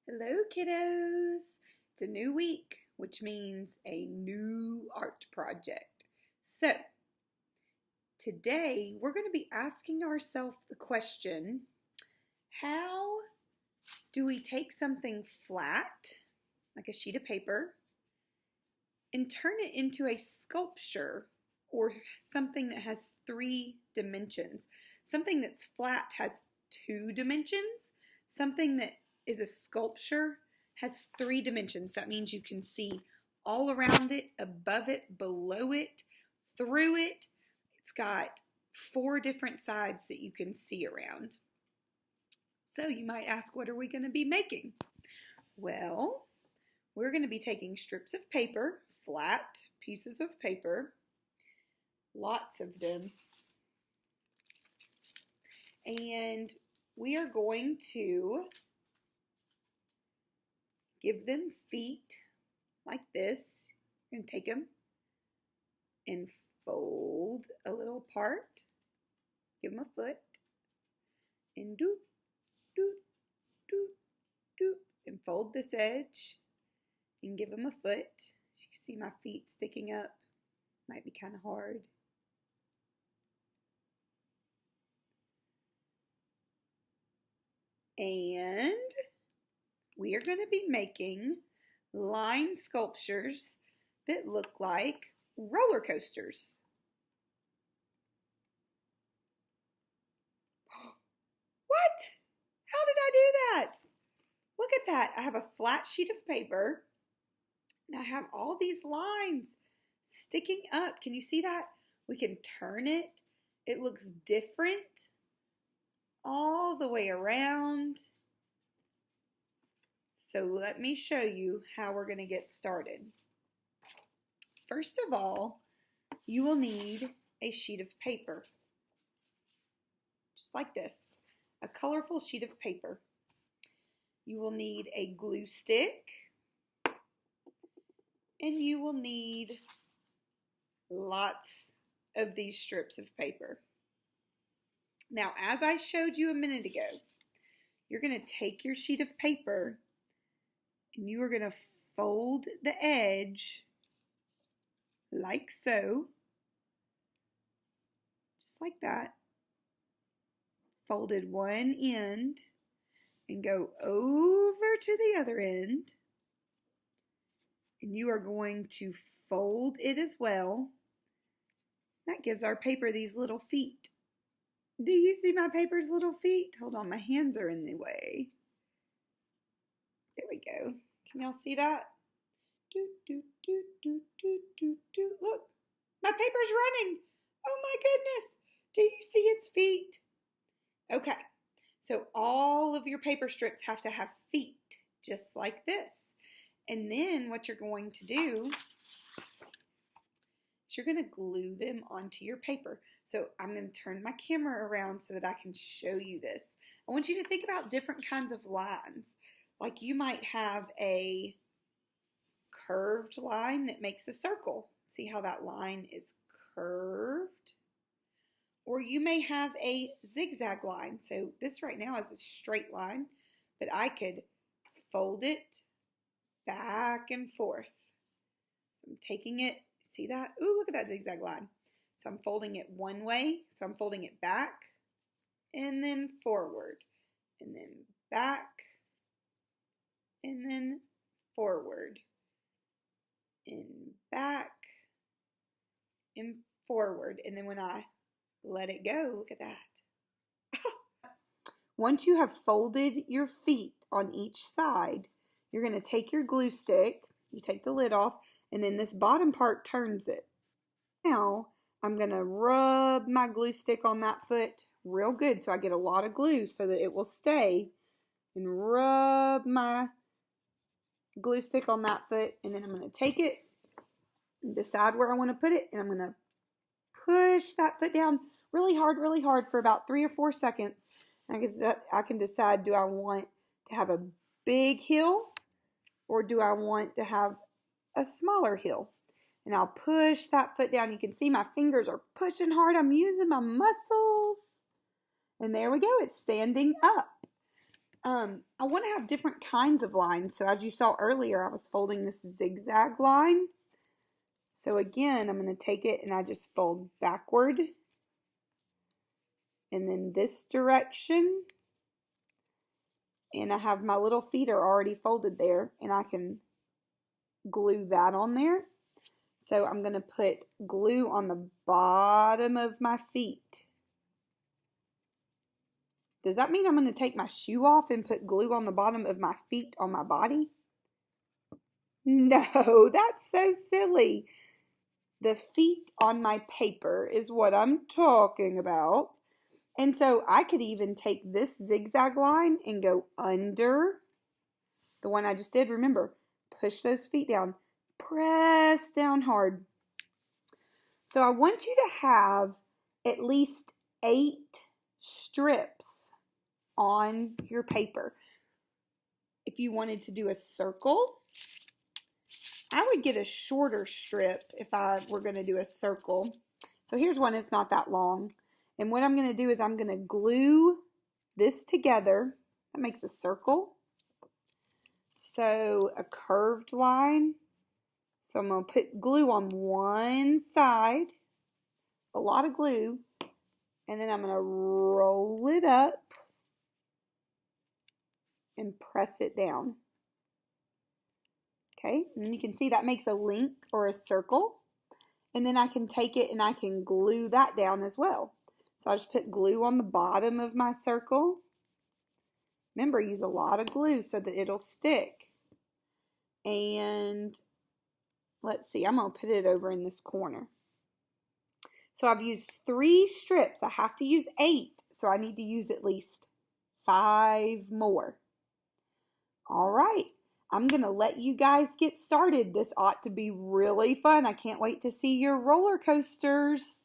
Hello, kiddos! It's a new week, which means a new art project. So, today we're going to be asking ourselves the question, how do we take something flat, like a sheet of paper, and turn it into a sculpture or something that has 3 dimensions? Something that's flat has 2 dimensions. Something that is a sculpture has 3 dimensions. That means you can see all around it, above it, below it, through it. It's got 4 different sides that you can see around. So you might ask, what are we going to be making? Well, we're going to be taking strips of paper, flat pieces of paper, lots of them, and we are going to give them feet like this. You're going to take them and fold a little part. Give them a foot. And doop, doop, doop, doop. And fold this edge. And give them a foot. You see my feet sticking up. Might be kind of hard. And we are going to be making line sculptures that look like roller coasters. What? How did I do that? Look at that. I have a flat sheet of paper and I have all these lines sticking up. Can you see that? We can turn it. It looks different all the way around. So let me show you how we're going to get started. First of all, you will need a sheet of paper, just like this, a colorful sheet of paper. You will need a glue stick, and you will need lots of these strips of paper. Now, as I showed you a minute ago, you're going to take your sheet of paper and you are going to fold the edge like so, just like that. Folded one end and go over to the other end, and you are going to fold it as well. That gives our paper these little feet. Do you see my paper's little feet? Hold on, my hands are in the way. There we go. Can y'all see that? Do, do, do, do, do, do, do. Look, my paper's running. Oh my goodness. Do you see its feet? Okay, so all of your paper strips have to have feet, just like this. And then what you're going to do is you're going to glue them onto your paper. So I'm going to turn my camera around so that I can show you this. I want you to think about different kinds of lines. Like you might have a curved line that makes a circle. See how that line is curved? Or you may have a zigzag line. So this right now is a straight line, but I could fold it back and forth. I'm taking it, see that? Ooh, look at that zigzag line. So I'm folding it one way, so I'm folding it back and then forward and then back and then forward and back and forward. And then when I let it go, look at that. Once you have folded your feet on each side, you're going to take your glue stick, you take the lid off, and then this bottom part turns it. Now, I'm going to rub my glue stick on that foot real good so I get a lot of glue so that it will stay, and rub my glue stick on that foot, and then I'm going to take it and decide where I want to put it, and I'm going to push that foot down really hard for about 3 or 4 seconds. And I can decide, do I want to have a big heel or do I want to have a smaller heel? And I'll push that foot down. You can see my fingers are pushing hard. I'm using my muscles. And there we go. It's standing up. I want to have different kinds of lines. So as you saw earlier, I was folding this zigzag line. So again, I'm going to take it and I just fold backward. And then this direction. And I have my little feet are already folded there. And I can glue that on there. So I'm going to put glue on the bottom of my feet. Does that mean I'm going to take my shoe off and put glue on the bottom of my feet on my body? No, that's so silly. The feet on my paper is what I'm talking about. And so I could even take this zigzag line and go under the one I just did. Remember, push those feet down. Press down hard. So I want you to have at least 8 strips on your paper. If you wanted to do a circle, I would get a shorter strip if I were going to do a circle. So here's one that's not that long. And what I'm going to do is I'm going to glue this together. That makes a circle. So a curved line. So I'm going to put glue on one side, a lot of glue, and then I'm going to roll it up and press it down. Okay, and you can see that makes a link or a circle. And then I can take it and I can glue that down as well. So I just put glue on the bottom of my circle. Remember, use a lot of glue so that it'll stick. And let's see, I'm going to put it over in this corner. So I've used 3 strips. I have to use 8, so I need to use at least 5 more. All right, I'm going to let you guys get started. This ought to be really fun. I can't wait to see your roller coasters.